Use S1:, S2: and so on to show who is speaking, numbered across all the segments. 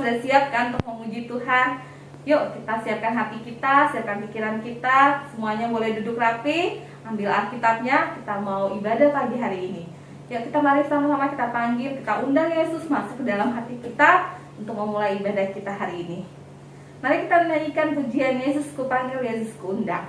S1: sudah siap kan untuk memuji Tuhan? Yuk kita siapkan hati kita, siapkan pikiran kita. Semuanya boleh duduk rapi, ambil Alkitabnya, kita mau ibadah pagi hari ini. Yuk kita mari sama-sama kita panggil, kita undang Yesus masuk ke dalam hati kita untuk memulai ibadah kita hari ini. Mari kita menyanyikan pujian Yesus ku panggil, Yesus ku undang.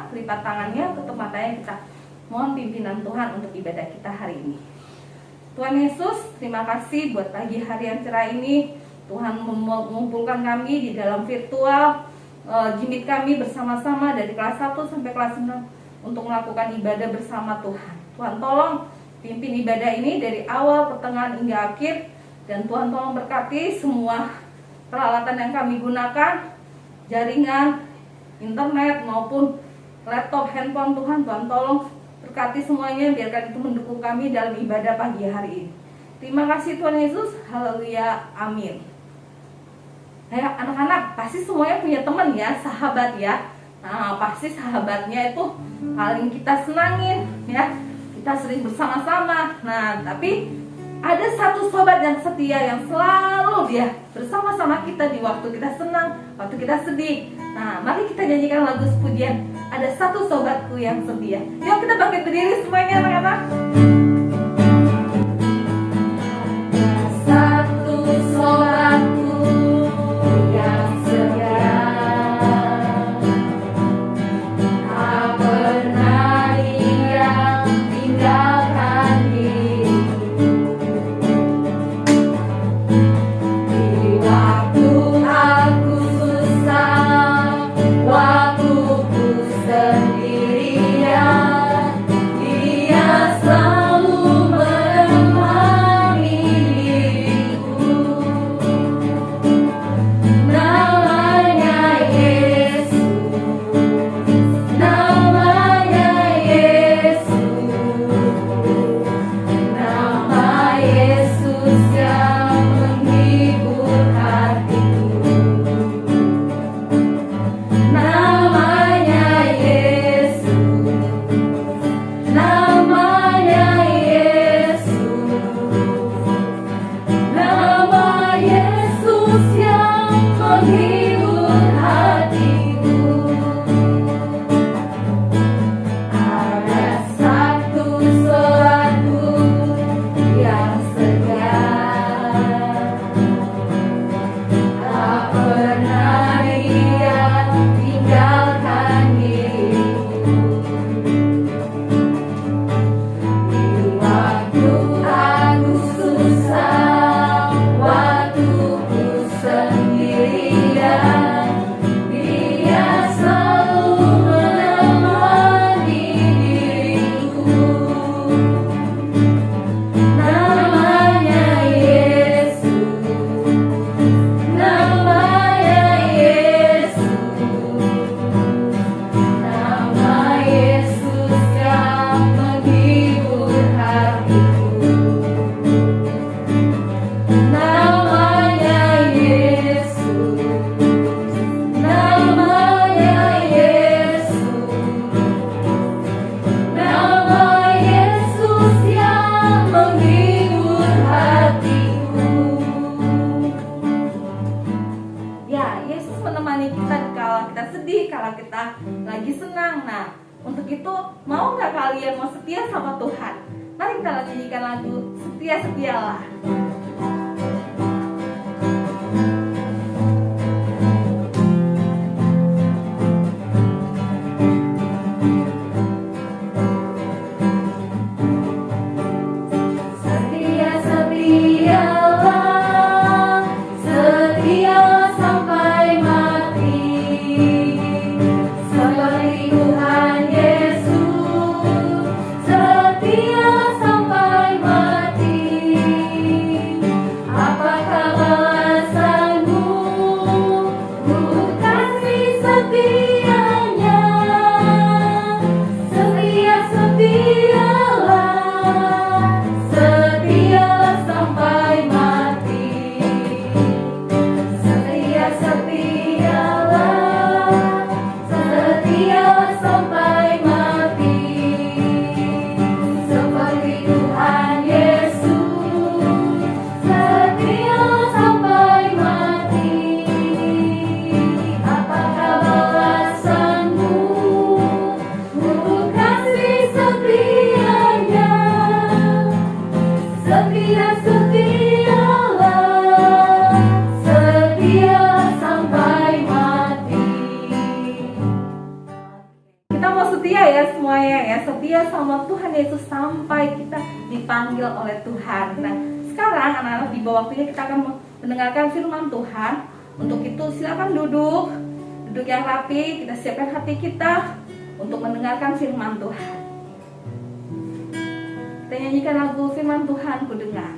S1: Lipat tangannya, tutup matanya, kita mohon pimpinan Tuhan untuk ibadah kita hari ini. Tuhan Yesus, terima kasih buat pagi hari yang cerah ini. Tuhan mengumpulkan kami di dalam virtual jimit kami bersama-sama dari kelas 1 sampai kelas 6 untuk melakukan ibadah bersama Tuhan. Tuhan tolong pimpin ibadah ini dari awal, pertengahan hingga akhir, dan Tuhan tolong berkati semua peralatan yang kami gunakan, jaringan, internet maupun laptop, handphone. Tuhan tolong berkati semuanya, biarkan itu mendukung kami dalam ibadah pagi hari ini. Terima kasih Tuhan Yesus, haleluya, amin. Ya anak-anak, pasti semuanya punya teman ya, sahabat ya. Nah pasti sahabatnya itu paling kita senangin ya, kita sering bersama-sama. Nah tapi ada satu sobat yang setia yang selalu dia bersama-sama kita di waktu kita senang, waktu kita sedih. Nah mari kita nyanyikan lagu pujian Ada Satu Sobatku Yang Setia. Yuk kita bangkit berdiri semuanya anak-anak. Satu sobatku yang setia, tak pernah dia tinggalkan diriku. Di waktu aku susah, waktu ku sendirian, dia selalu menemani kita kalau kita sedih, kalau kita lagi senang. Nah, untuk itu mau nggak kalian mau setia sama Tuhan? Mari kita nyanyikan lagu Setia-setialah. Setia sama Tuhan Yesus sampai kita dipanggil oleh Tuhan. Nah, sekarang anak-anak di bawah waktunya kita akan mendengarkan firman Tuhan. Untuk itu silakan duduk yang rapi. Kita siapkan hati kita untuk mendengarkan firman Tuhan. Kita nyanyikan lagu firman Tuhan ku dengar.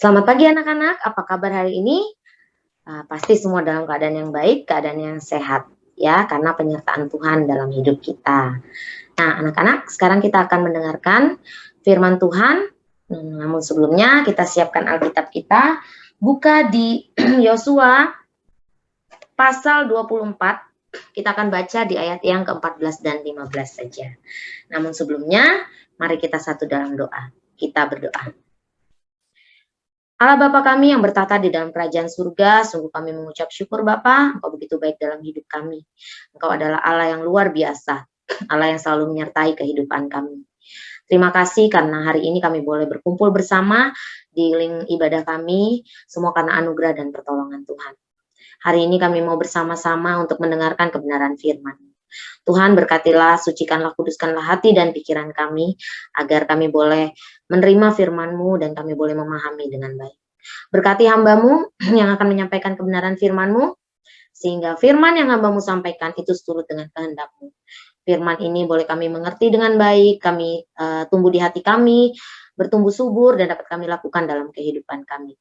S2: Selamat pagi anak-anak, apa kabar hari ini? Pasti semua dalam keadaan yang baik, keadaan yang sehat ya, karena penyertaan Tuhan dalam hidup kita. Nah anak-anak, sekarang kita akan mendengarkan firman Tuhan. Namun sebelumnya kita siapkan Alkitab kita, buka di Yosua pasal 24, kita akan baca di ayat yang ke-14 dan 15 saja. Namun sebelumnya, mari kita satu dalam doa. Kita berdoa. Allah Bapa kami yang bertata di dalam kerajaan surga, sungguh kami mengucap syukur Bapa, Engkau begitu baik dalam hidup kami. Engkau adalah Allah yang luar biasa, Allah yang selalu menyertai kehidupan kami. Terima kasih karena hari ini kami boleh berkumpul bersama di link ibadah kami, semua karena anugerah dan pertolongan Tuhan. Hari ini kami mau bersama-sama untuk mendengarkan kebenaran firman. Tuhan berkatilah, sucikanlah, kuduskanlah hati dan pikiran kami, agar kami boleh menerima firman-Mu dan kami boleh memahami dengan baik. Berkati hamba-Mu yang akan menyampaikan kebenaran firman-Mu, sehingga firman yang hamba-Mu sampaikan itu seturut dengan kehendak-Mu. Firman ini boleh kami mengerti dengan baik, kami tumbuh di hati kami, bertumbuh subur dan dapat kami lakukan dalam kehidupan kami.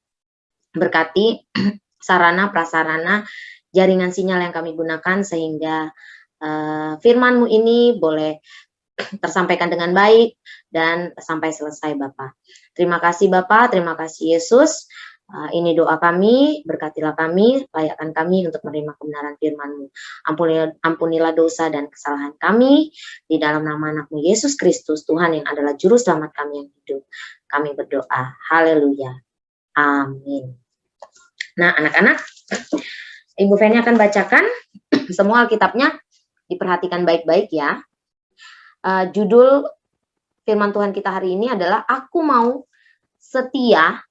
S2: Berkati sarana, prasarana, jaringan sinyal yang kami gunakan, sehingga firman-Mu ini boleh tersampaikan dengan baik dan sampai selesai Bapak. Terima kasih Bapak, terima kasih Yesus. Ini doa kami, berkatilah kami, layakkan kami untuk menerima kebenaran firman-Mu. Ampunilah dosa dan kesalahan kami, di dalam nama anak-Mu Yesus Kristus, Tuhan yang adalah juru selamat kami yang hidup. Kami berdoa, haleluya, amin. Nah anak-anak, Ibu Feni akan bacakan semua Alkitabnya, diperhatikan baik-baik ya. Judul firman Tuhan kita hari ini adalah Aku Mau Setia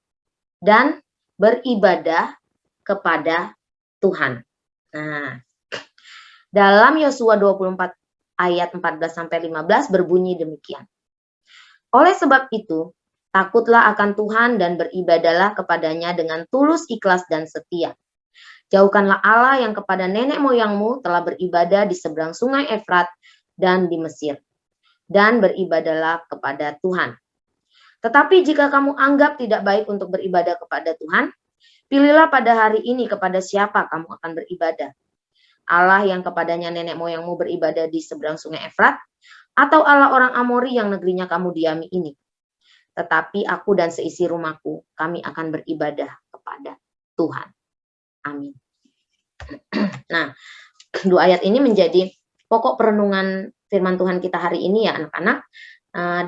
S2: dan Beribadah kepada Tuhan. Nah, dalam Yosua 24 ayat 14-15 berbunyi demikian. Oleh sebab itu, takutlah akan Tuhan dan beribadahlah kepadanya dengan tulus, ikhlas, dan setia. Jauhkanlah Allah yang kepada nenek moyangmu telah beribadah di seberang sungai Efrat dan di Mesir. Dan beribadahlah kepada Tuhan. Tetapi jika kamu anggap tidak baik untuk beribadah kepada Tuhan, pilihlah pada hari ini kepada siapa kamu akan beribadah. Allah yang kepadanya nenek moyangmu beribadah di seberang sungai Efrat, atau Allah orang Amori yang negerinya kamu diami ini. Tetapi aku dan seisi rumahku, kami akan beribadah kepada Tuhan. Amin. Nah, dua ayat ini menjadi pokok perenungan firman Tuhan kita hari ini ya anak-anak.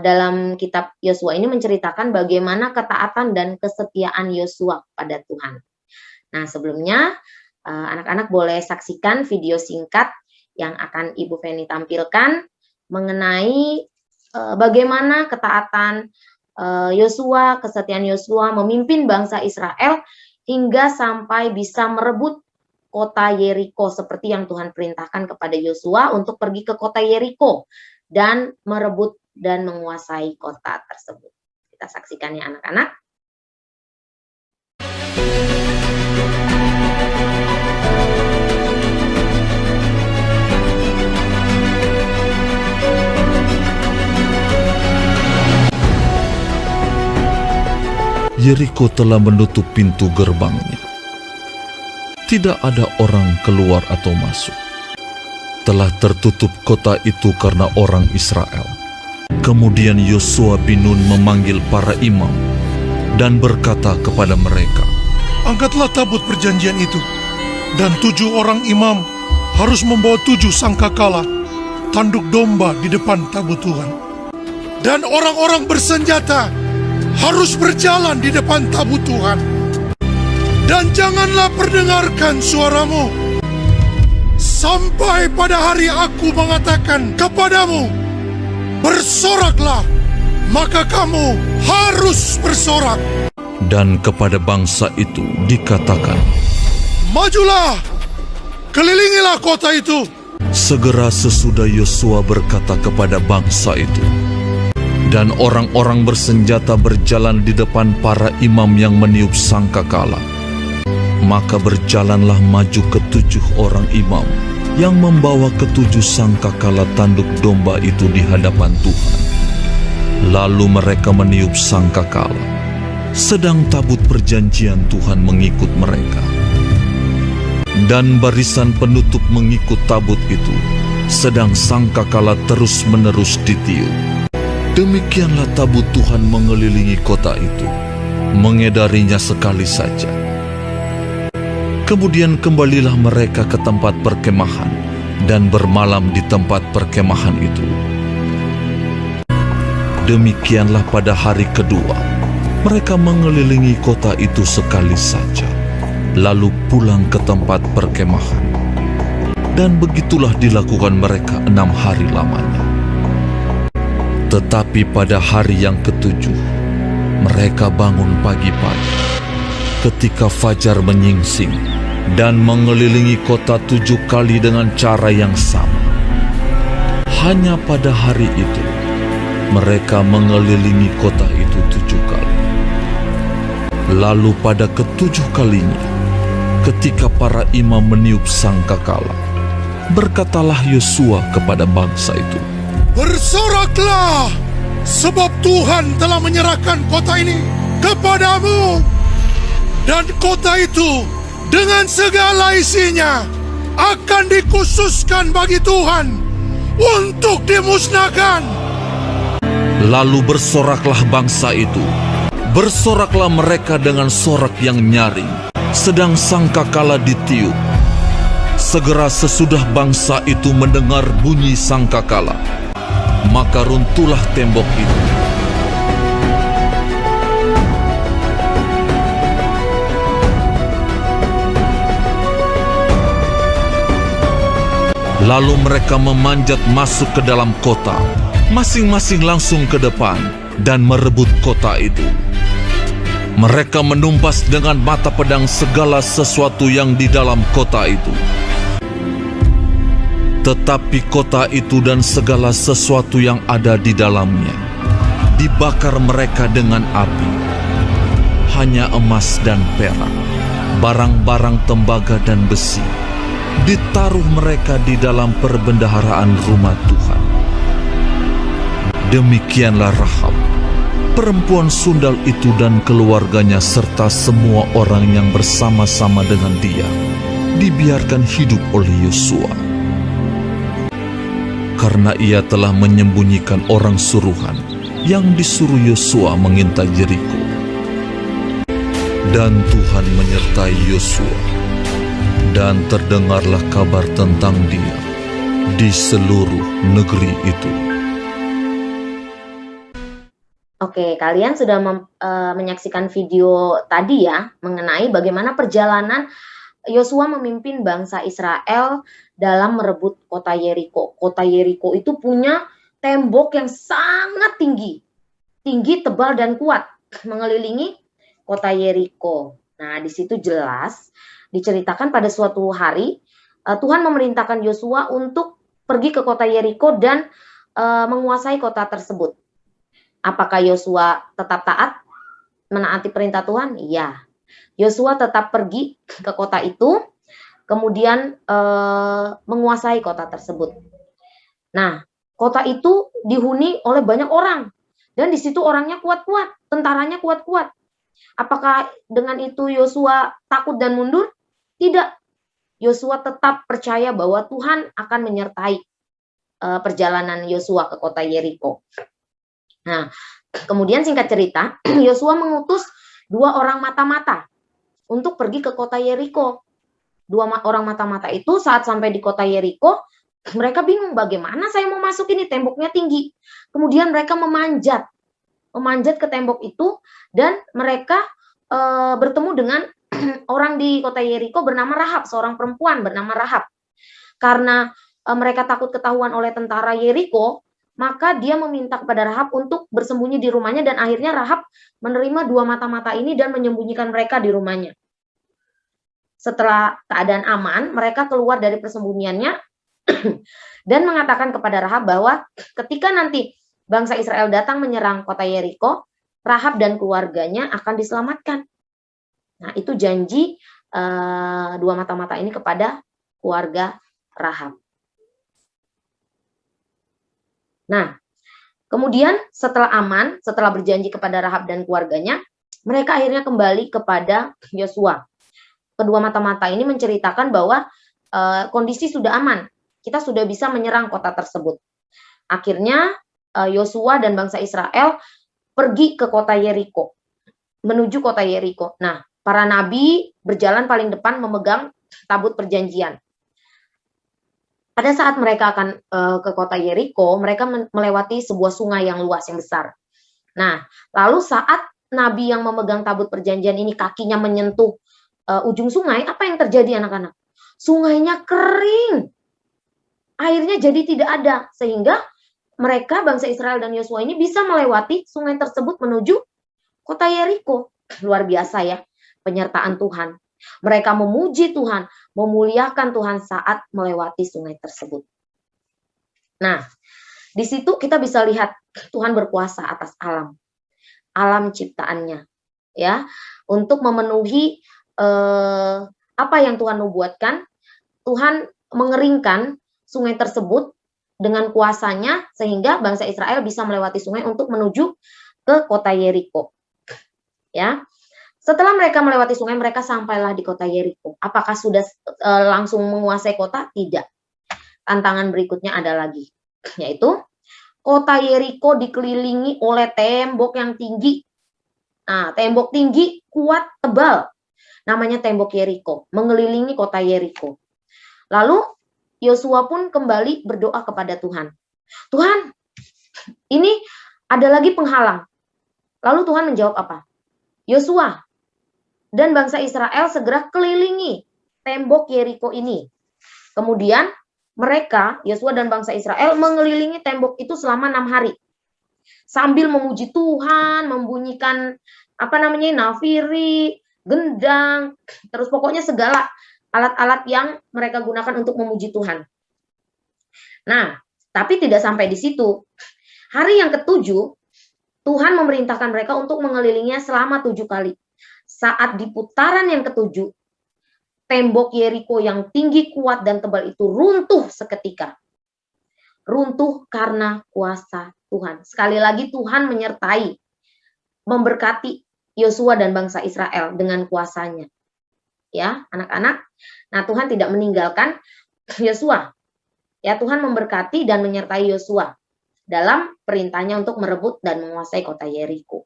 S2: Dalam kitab Yosua ini menceritakan bagaimana ketaatan dan kesetiaan Yosua pada Tuhan. Nah sebelumnya anak-anak boleh saksikan video singkat yang akan Ibu Feni tampilkan mengenai bagaimana ketaatan Yosua, kesetiaan Yosua memimpin bangsa Israel hingga sampai bisa merebut kota Yeriko seperti yang Tuhan perintahkan kepada Yosua untuk pergi ke kota Yeriko dan merebut dan menguasai kota tersebut. Kita saksikan ya anak-anak.
S3: Yeriko telah menutup pintu gerbangnya. Tidak ada orang keluar atau masuk. Telah tertutup kota itu karena orang Israel. Kemudian Yosua bin Nun memanggil para imam dan berkata kepada mereka,
S4: Angkatlah tabut perjanjian itu, dan 7 orang imam harus membawa 7 sangkakala, tanduk domba di depan tabut Tuhan. Dan orang-orang bersenjata harus berjalan di depan tabut Tuhan. Dan janganlah perdengarkan suaramu, sampai pada hari aku mengatakan kepadamu, bersoraklah, maka kamu harus bersorak.
S3: Dan kepada bangsa itu dikatakan,
S4: Majulah, kelilingilah kota itu.
S3: segera sesudah Yosua berkata kepada bangsa itu, dan orang-orang bersenjata berjalan di depan para imam yang meniup sangkakala. Maka berjalanlah maju ke-7 orang imam yang membawa ke-7 sangkakala tanduk domba itu di hadapan Tuhan. Lalu mereka meniup sangkakala, sedang tabut perjanjian Tuhan mengikut mereka. Dan barisan penutup mengikut tabut itu, sedang sangkakala terus-menerus ditiup. Demikianlah tabut Tuhan mengelilingi kota itu, mengedarinya sekali saja. Kemudian kembalilah mereka ke tempat perkemahan dan bermalam di tempat perkemahan itu. Demikianlah pada hari kedua, mereka mengelilingi kota itu sekali saja, lalu pulang ke tempat perkemahan. Dan begitulah dilakukan mereka 6 hari lamanya. Tetapi pada hari yang ke-7, mereka bangun pagi-pagi, ketika fajar menyingsing, dan mengelilingi kota 7 kali dengan cara yang sama. Hanya pada hari itu, mereka mengelilingi kota itu 7 kali. Lalu pada ke-7 kalinya, ketika para imam meniup sangkakala, berkatalah Yosua kepada bangsa itu,
S4: Bersoraklah, sebab Tuhan telah menyerahkan kota ini kepadamu. Dan kota itu dengan segala isinya akan dikhususkan bagi Tuhan untuk dimusnahkan.
S3: Lalu bersoraklah bangsa itu, Bersoraklah mereka dengan sorak yang nyaring, sedang sangkakala ditiup. Segera sesudah bangsa itu mendengar bunyi sangkakala, maka runtuhlah tembok itu. Lalu mereka memanjat masuk ke dalam kota, masing-masing langsung ke depan dan merebut kota itu. Mereka menumpas dengan mata pedang segala sesuatu yang di dalam kota itu. Tetapi kota itu dan segala sesuatu yang ada di dalamnya dibakar mereka dengan api. Hanya emas dan perak, barang-barang tembaga dan besi, ditaruh mereka di dalam perbendaharaan rumah Tuhan. Demikianlah Rahab, perempuan sundal itu dan keluarganya serta semua orang yang bersama-sama dengan dia dibiarkan hidup oleh Yosua. Karena ia telah menyembunyikan orang suruhan yang disuruh Yosua mengintai Yeriko. Dan Tuhan menyertai Yosua, dan terdengarlah kabar tentang dia di seluruh negeri itu.
S2: Oke, kalian sudah menyaksikan video tadi ya, mengenai bagaimana perjalanan Yosua memimpin bangsa Israel dalam merebut kota Yeriko. Kota Yeriko itu punya tembok yang sangat tinggi, tebal dan kuat, mengelilingi kota Yeriko. Nah, di situ jelas diceritakan pada suatu hari Tuhan memerintahkan Yosua untuk pergi ke kota Yeriko dan menguasai kota tersebut. Apakah Yosua tetap taat menaati perintah Tuhan? Iya. Yosua tetap pergi ke kota itu, kemudian menguasai kota tersebut. Nah, kota itu dihuni oleh banyak orang, dan di situ orangnya kuat-kuat, tentaranya kuat-kuat. Apakah dengan itu Yosua takut dan mundur? Tidak. Yosua tetap percaya bahwa Tuhan akan menyertai perjalanan Yosua ke kota Yeriko. Nah, kemudian singkat cerita, Yosua mengutus 2 orang mata-mata untuk pergi ke kota Yeriko. 2 orang mata-mata itu saat sampai di kota Yeriko, mereka bingung bagaimana saya mau masuk ini, temboknya tinggi. Kemudian mereka memanjat ke tembok itu, dan mereka bertemu dengan orang di kota Yeriko bernama Rahab, seorang perempuan bernama Rahab. Karena mereka takut ketahuan oleh tentara Yeriko, maka dia meminta kepada Rahab untuk bersembunyi di rumahnya, dan akhirnya Rahab menerima 2 mata-mata ini dan menyembunyikan mereka di rumahnya. Setelah keadaan aman, mereka keluar dari persembunyiannya dan mengatakan kepada Rahab bahwa ketika nanti bangsa Israel datang menyerang kota Yeriko, Rahab dan keluarganya akan diselamatkan. Nah, itu janji 2 mata-mata ini kepada keluarga Rahab. Nah, kemudian setelah aman, setelah berjanji kepada Rahab dan keluarganya, mereka akhirnya kembali kepada Yosua. Kedua mata-mata ini menceritakan bahwa kondisi sudah aman, kita sudah bisa menyerang kota tersebut. Akhirnya Yosua dan bangsa Israel pergi ke kota Yeriko, menuju kota Yeriko. Nah, para nabi berjalan paling depan memegang tabut perjanjian. Pada saat mereka akan ke kota Yeriko, mereka melewati sebuah sungai yang luas, yang besar. Nah, lalu saat nabi yang memegang tabut perjanjian ini kakinya menyentuh ujung sungai, apa yang terjadi anak-anak? Sungainya kering. Airnya jadi tidak ada, sehingga mereka, bangsa Israel dan Yosua ini bisa melewati sungai tersebut menuju kota Yeriko. Luar biasa ya, penyertaan Tuhan. Mereka memuji Tuhan, memuliakan Tuhan saat melewati sungai tersebut. Nah, di situ kita bisa lihat Tuhan berkuasa atas alam ciptaannya, ya, untuk memenuhi apa yang Tuhan nubuatkan. Tuhan mengeringkan sungai tersebut dengan kuasanya sehingga bangsa Israel bisa melewati sungai untuk menuju ke kota Yeriko. Ya. Setelah mereka melewati sungai, mereka sampailah di kota Yeriko. Apakah sudah langsung menguasai kota? Tidak. Tantangan berikutnya ada lagi, yaitu kota Yeriko dikelilingi oleh tembok yang tinggi. Nah, tembok tinggi, kuat, tebal. Namanya tembok Yeriko, mengelilingi kota Yeriko. Lalu Yosua pun kembali berdoa kepada Tuhan. Tuhan, ini ada lagi penghalang. Lalu Tuhan menjawab apa? Yosua dan bangsa Israel segera kelilingi tembok Yeriko ini. Kemudian mereka, Yosua dan bangsa Israel mengelilingi tembok itu selama 6 hari. Sambil memuji Tuhan, membunyikan nafiri, gendang, terus pokoknya segala alat-alat yang mereka gunakan untuk memuji Tuhan. Nah, tapi tidak sampai di situ. Hari yang ketujuh, Tuhan memerintahkan mereka untuk mengelilinginya selama 7 kali. Saat di putaran yang ketujuh, tembok Yeriko yang tinggi, kuat, dan tebal itu runtuh seketika. Runtuh karena kuasa Tuhan. Sekali lagi Tuhan menyertai, memberkati Yosua dan bangsa Israel dengan kuasanya. Ya, anak-anak. Nah, Tuhan tidak meninggalkan Yosua. Ya, Tuhan memberkati dan menyertai Yosua dalam perintahnya untuk merebut dan menguasai kota Yeriko.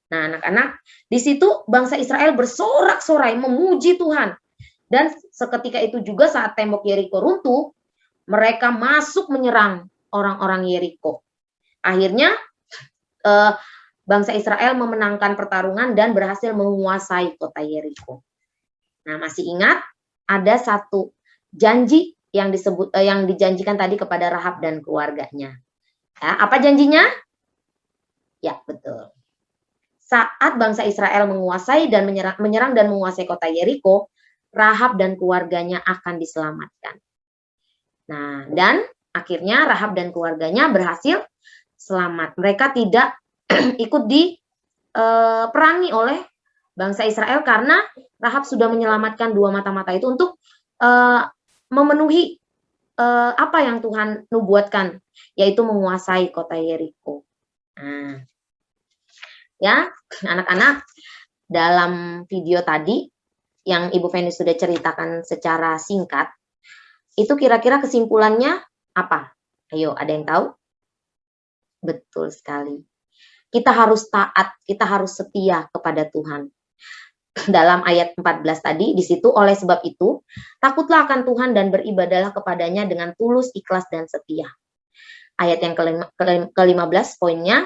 S2: Nah, anak-anak, di situ bangsa Israel bersorak-sorai memuji Tuhan. Dan seketika itu juga saat tembok Yeriko runtuh, mereka masuk menyerang orang-orang Yeriko. Akhirnya bangsa Israel memenangkan pertarungan dan berhasil menguasai kota Yeriko. Nah, masih ingat ada satu janji yang dijanjikan tadi kepada Rahab dan keluarganya. Ya, apa janjinya? Ya, betul. Saat bangsa Israel menguasai dan menyerang dan menguasai kota Yeriko, Rahab dan keluarganya akan diselamatkan. Nah, dan akhirnya Rahab dan keluarganya berhasil selamat. Mereka tidak ikut diperangi oleh bangsa Israel karena Rahab sudah menyelamatkan 2 mata-mata itu untuk memenuhi apa yang Tuhan nubuatkan, yaitu menguasai kota Yeriko. Nah, ya, anak-anak, dalam video tadi yang Ibu Feni sudah ceritakan secara singkat, itu kira-kira kesimpulannya apa? Ayo, ada yang tahu? Betul sekali. Kita harus taat, kita harus setia kepada Tuhan. Dalam ayat 14 tadi, di situ, oleh sebab itu, takutlah akan Tuhan dan beribadahlah kepadanya dengan tulus, ikhlas, dan setia. Ayat yang ke-15 poinnya,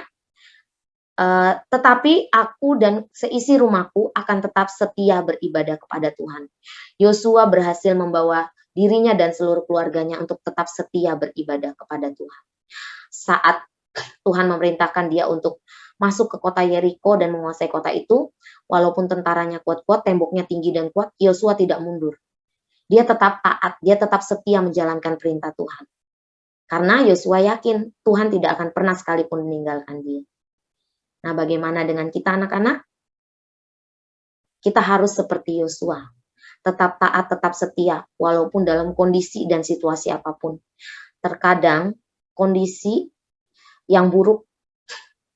S2: tetapi aku dan seisi rumahku akan tetap setia beribadah kepada Tuhan. Yosua berhasil membawa dirinya dan seluruh keluarganya untuk tetap setia beribadah kepada Tuhan. Saat Tuhan memerintahkan dia untuk masuk ke kota Yeriko dan menguasai kota itu, walaupun tentaranya kuat-kuat, temboknya tinggi dan kuat, Yosua tidak mundur. Dia tetap taat, dia tetap setia menjalankan perintah Tuhan. Karena Yosua yakin Tuhan tidak akan pernah sekalipun meninggalkan dia. Nah, bagaimana dengan kita anak-anak? Kita harus seperti Yosua. Tetap taat, tetap setia, walaupun dalam kondisi dan situasi apapun. Terkadang kondisi yang buruk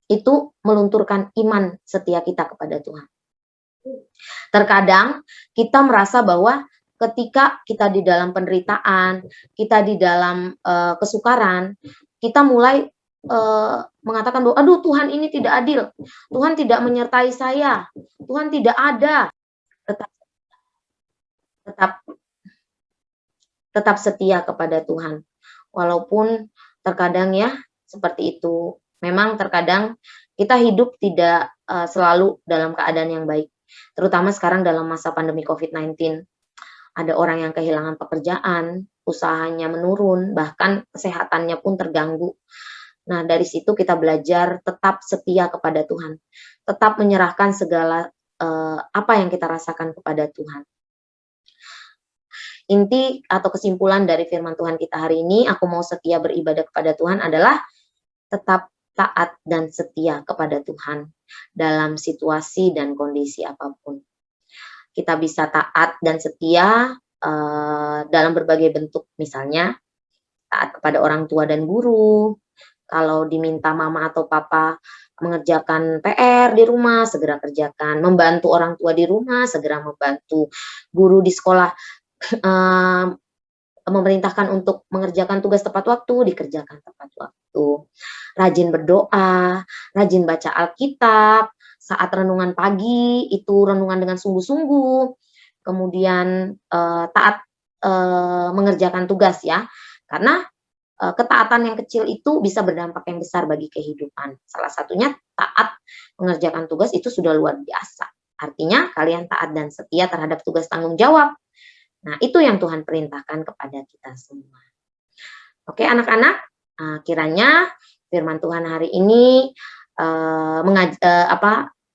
S2: itu melunturkan iman setia kita kepada Tuhan. Terkadang kita merasa bahwa ketika kita di dalam penderitaan, kita di dalam kesukaran, kita mulai mengatakan bahwa aduh, Tuhan ini tidak adil, Tuhan tidak menyertai saya, Tuhan tidak ada. Tetap setia kepada Tuhan, walaupun terkadang ya seperti itu. Memang terkadang kita hidup tidak selalu dalam keadaan yang baik, terutama sekarang dalam masa pandemi COVID-19. Ada orang yang kehilangan pekerjaan, usahanya menurun, bahkan kesehatannya pun terganggu. Nah, dari situ kita belajar tetap setia kepada Tuhan, tetap menyerahkan segala apa yang kita rasakan kepada Tuhan. Inti atau kesimpulan dari firman Tuhan kita hari ini, aku mau setia beribadah kepada Tuhan adalah tetap taat dan setia kepada Tuhan dalam situasi dan kondisi apapun. Kita bisa taat dan setia dalam berbagai bentuk, misalnya taat kepada orang tua dan guru. Kalau diminta mama atau papa mengerjakan PR di rumah, segera kerjakan. Membantu orang tua di rumah, segera membantu. Guru di sekolah memerintahkan untuk mengerjakan tugas tepat waktu, dikerjakan tepat waktu. Rajin berdoa, rajin baca Alkitab, saat renungan pagi itu renungan dengan sungguh-sungguh, kemudian taat mengerjakan tugas ya, karena ketaatan yang kecil itu bisa berdampak yang besar bagi kehidupan. Salah satunya taat mengerjakan tugas itu sudah luar biasa. Artinya kalian taat dan setia terhadap tugas tanggung jawab. Nah, itu yang Tuhan perintahkan kepada kita semua. Oke, anak-anak, kiranya firman Tuhan hari ini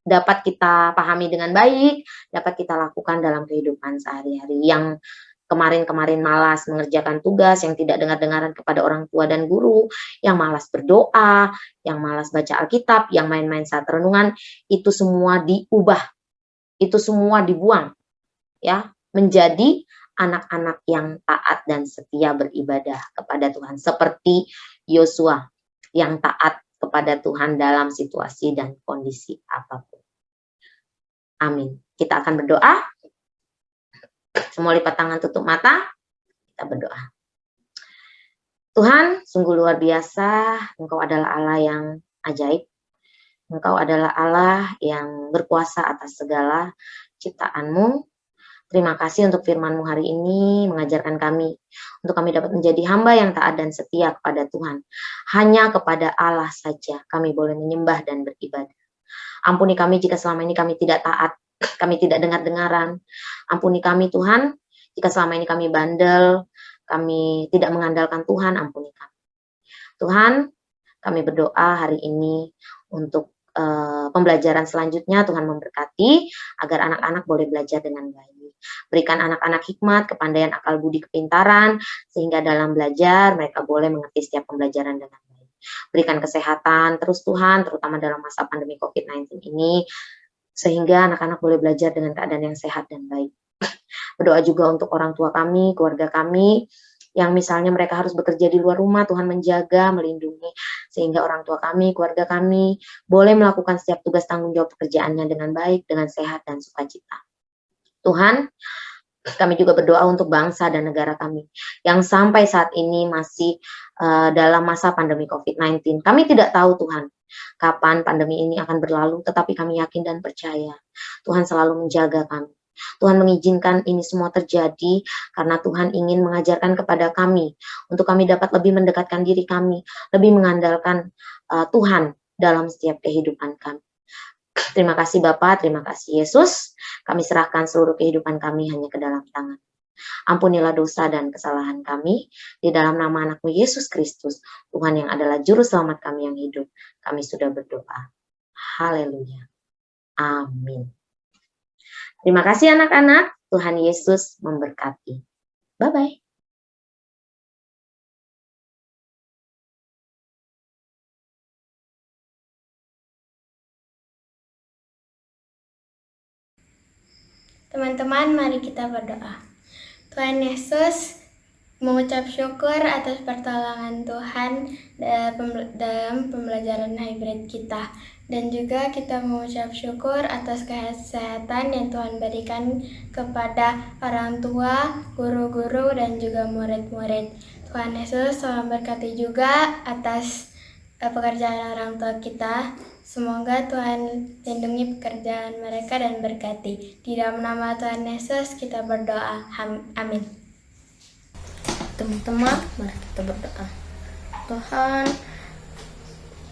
S2: dapat kita pahami dengan baik, dapat kita lakukan dalam kehidupan sehari-hari. Yang kemarin-kemarin malas mengerjakan tugas, yang tidak dengar-dengaran kepada orang tua dan guru, yang malas berdoa, yang malas baca Alkitab, yang main-main saat renungan, itu semua diubah, itu semua dibuang, ya, menjadi anak-anak yang taat dan setia beribadah kepada Tuhan, seperti Yosua yang taat kepada Tuhan dalam situasi dan kondisi apapun. Amin. Kita akan berdoa. Semua lipat tangan, tutup mata, kita berdoa. Tuhan, sungguh luar biasa, Engkau adalah Allah yang ajaib. Engkau adalah Allah yang berkuasa atas segala ciptaan-Mu. Terima kasih untuk firman-Mu hari ini mengajarkan kami, untuk kami dapat menjadi hamba yang taat dan setia kepada Tuhan. Hanya kepada Allah saja kami boleh menyembah dan beribadah. Ampuni kami jika selama ini kami tidak taat, kami tidak dengar-dengaran. Ampuni kami Tuhan, jika selama ini kami bandel, kami tidak mengandalkan Tuhan, ampuni kami. Tuhan, kami berdoa hari ini untuk pembelajaran selanjutnya, Tuhan memberkati agar anak-anak boleh belajar dengan baik. Berikan anak-anak hikmat, kepandaian, akal budi, kepintaran, sehingga dalam belajar mereka boleh mengerti setiap pembelajaran dengan baik. Berikan kesehatan terus Tuhan, terutama dalam masa pandemi COVID-19 ini, sehingga anak-anak boleh belajar dengan keadaan yang sehat dan baik. Berdoa juga untuk orang tua kami, keluarga kami, yang misalnya mereka harus bekerja di luar rumah, Tuhan menjaga, melindungi, sehingga orang tua kami, keluarga kami, boleh melakukan setiap tugas tanggung jawab pekerjaannya dengan baik, dengan sehat dan sukacita. Tuhan, kami juga berdoa untuk bangsa dan negara kami, yang sampai saat ini masih dalam masa pandemi COVID-19. Kami tidak tahu Tuhan, kapan pandemi ini akan berlalu, tetapi kami yakin dan percaya Tuhan selalu menjaga kami. Tuhan mengizinkan ini semua terjadi karena Tuhan ingin mengajarkan kepada kami untuk kami dapat lebih mendekatkan diri kami, lebih mengandalkan Tuhan dalam setiap kehidupan kami. Terima kasih Bapa, terima kasih Yesus. Kami serahkan seluruh kehidupan kami hanya ke dalam tangan. Ampunilah dosa dan kesalahan kami di dalam nama anakmu Yesus Kristus, Tuhan yang adalah juru selamat kami yang hidup. Kami sudah berdoa. Haleluya. Amin. Terima kasih anak-anak, Tuhan Yesus memberkati. Bye-bye.
S5: Teman-teman, mari kita berdoa. Tuhan Yesus, mengucap syukur atas pertolongan Tuhan dalam pembelajaran hybrid kita. Dan juga kita mengucap syukur atas kesehatan yang Tuhan berikan kepada orang tua, guru-guru, dan juga murid-murid. Tuhan Yesus tolong berkati juga atas pekerjaan orang tua kita. Semoga Tuhan lindungi pekerjaan mereka dan berkati. Di dalam nama Tuhan Yesus kita berdoa. Amin.
S6: Teman-teman, mari kita berdoa. Tuhan,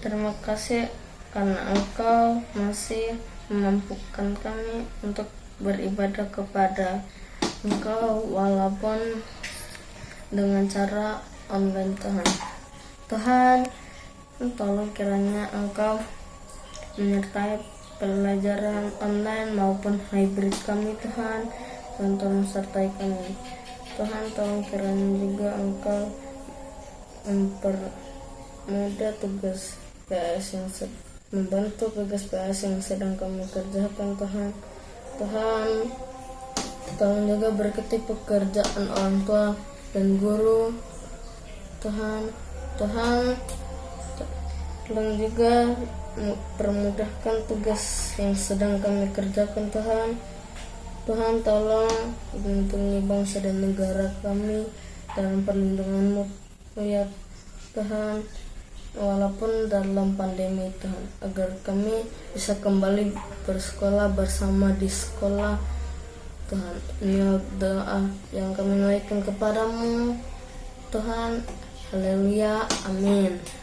S6: terima kasih karena Engkau masih memampukan kami untuk beribadah kepada Engkau walaupun dengan cara online Tuhan. Tuhan, tolong kiranya Engkau menyertai pelajaran online maupun hybrid kami Tuhan. Tuhan tolong sertai kami. Tuhan tolong kiranya juga Engkau mempermudah tugas PS yang membantu tugas PS yang sedang kami kerjakan Tuhan. Tuhan tolong juga berkati pekerjaan orang tua dan guru Tuhan. Tolong juga permudahkan tugas yang sedang kami kerjakan Tuhan. Tuhan tolong lindungi bangsa dan negara kami dalam perlindungan-Mu ya Tuhan. walaupun dalam pandemi Tuhan, agar kami bisa kembali bersekolah bersama di sekolah Tuhan. Ini doa yang kami naikkan kepadamu Tuhan. Haleluya, amin.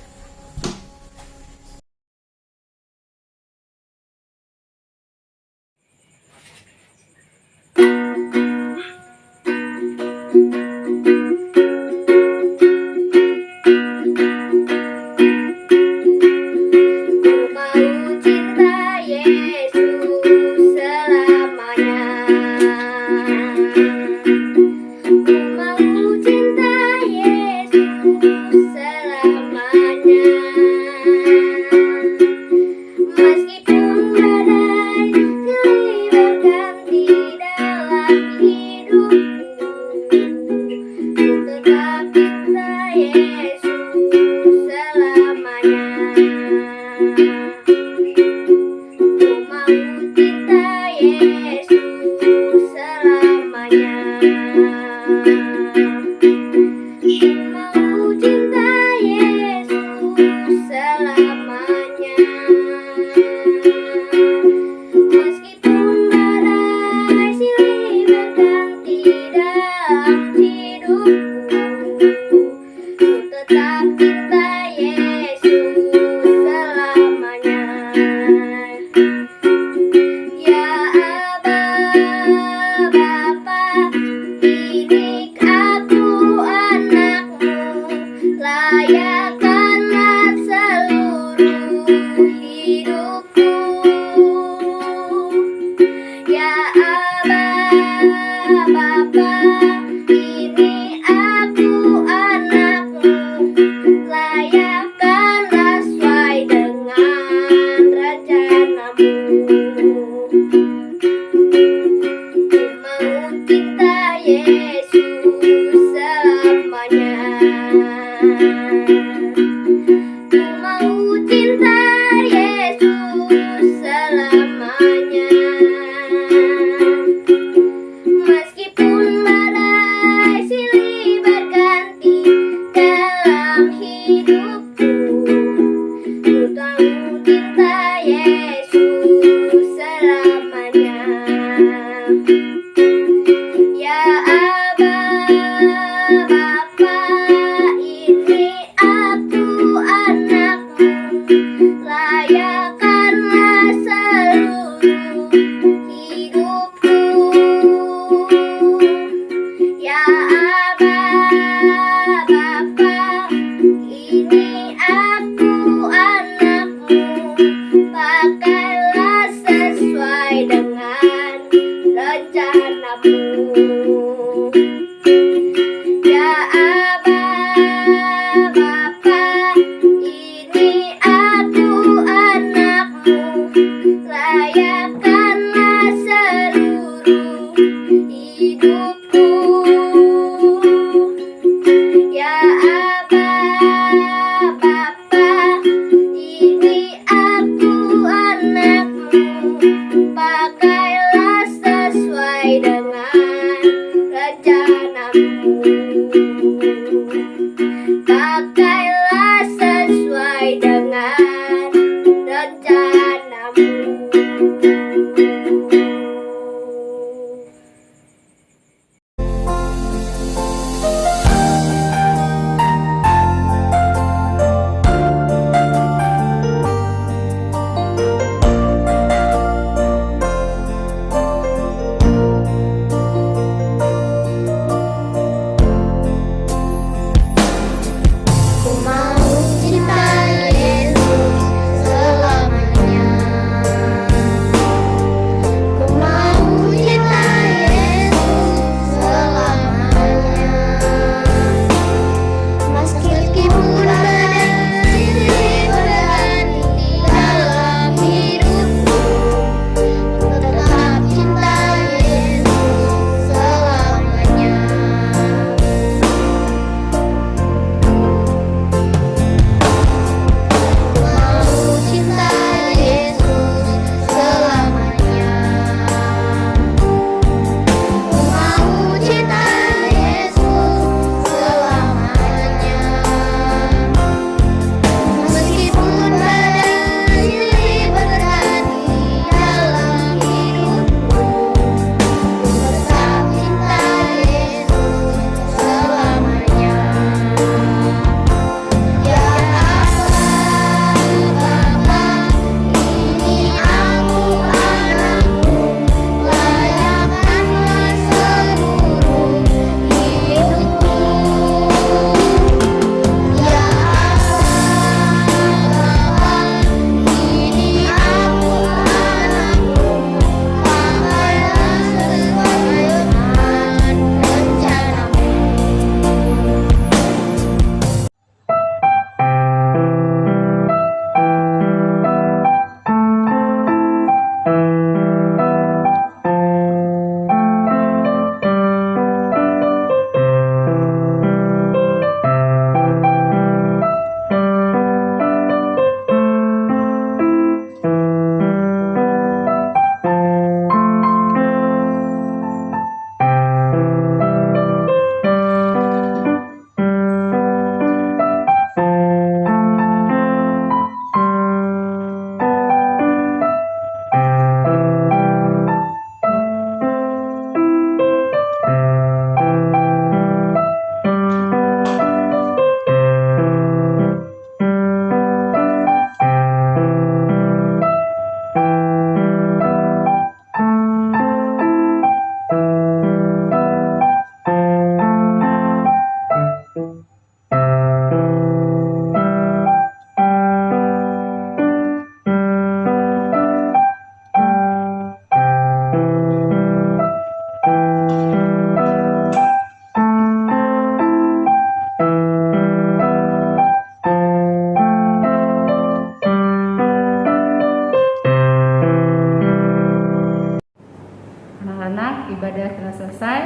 S7: ibadah telah selesai,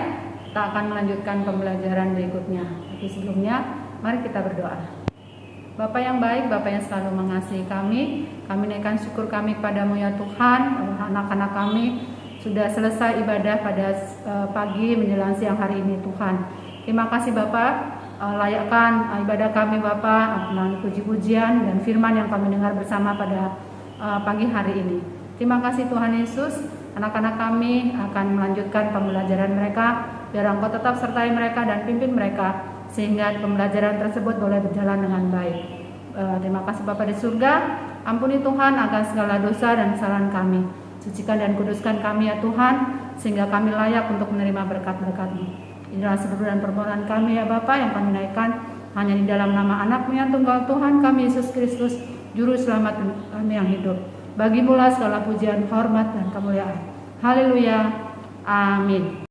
S7: kita akan melanjutkan pembelajaran berikutnya. Tapi sebelumnya, mari kita berdoa. Bapa yang baik, Bapa yang selalu mengasihi kami naikkan syukur kami kepadamu ya Tuhan. Anak-anak kami sudah selesai ibadah pada pagi menjelang siang hari ini Tuhan. Terima kasih Bapa, layakkan ibadah kami Bapa, melalui puji-pujian dan firman yang kami dengar bersama pada pagi hari ini. Terima kasih Tuhan Yesus, anak-anak kami akan melanjutkan pembelajaran mereka, biar Engkau tetap sertai mereka dan pimpin mereka, sehingga pembelajaran tersebut boleh berjalan dengan baik. Terima kasih Bapa di surga, ampuni Tuhan akan segala dosa dan kesalahan kami. Sucikan dan kuduskan kami ya Tuhan, sehingga kami layak untuk menerima berkat-berkat-Mu. Inilah seluruh dan permohonan kami ya Bapa yang kami naikkan hanya di dalam nama anak-Mu yang tunggal Tuhan kami Yesus Kristus, Juru Selamat kami yang hidup. Bagimulah segala pujian, hormat dan kemuliaan. Haleluya. Amin.